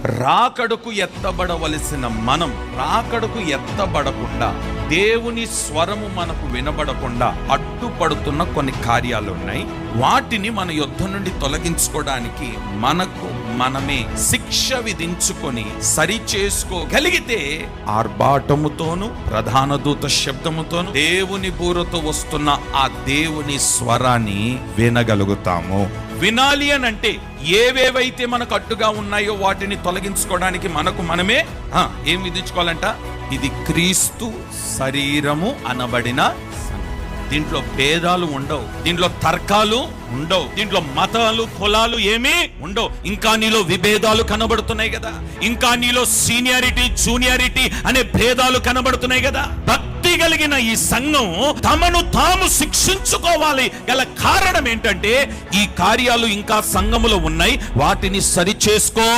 రాకడకు ఎత్తబడవలసిన మనం రాకడకు ఎత్తబడకుండా, దేవుని స్వరము మనకు వినబడకుండా అడ్డుపడుతున్న కొన్ని కార్యాలు ఉన్నాయి. వాటిని మన యుద్ధం నుండి తొలగించుకోవడానికి మనకు మనమే శిక్ష విధించుకొని సరి చేసుకోగలిగితే ఆర్భాటముతోను ప్రధాన దూత శబ్దముతోను దేవుని బూరతో వస్తున్న ఆ దేవుని స్వరాన్ని వినగలుగుతాము. వినాలి అని అంటే ఏవేవైతే మనకు అడ్డుగా ఉన్నాయో వాటిని తొలగించుకోవడానికి మనకు మనమే ఏం విధించుకోవాలంట? ఇది క్రీస్తు శరీరము అనబడిన. దీంట్లో భేదాలు ఉండవు, దీంట్లో తర్కాలు ఉండవు, దీంట్లో మతాలు కులాలు ఏమీ ఉండవు. ఇంకా నీలో విభేదాలు కనబడుతున్నాయి కదా, ఇంకా నీలో సీనియారిటీ జూనియారిటీ అనే భేదాలు కనబడుతున్నాయి కదా. భక్తి కలిగిన ఈ సంఘం తమను తాము శిక్షించుకోవాలి గల కారణం ఏంటంటే ఈ కార్యాలు ఇంకా సంఘములో ఉన్నాయి, వాటిని సరి చేసుకో.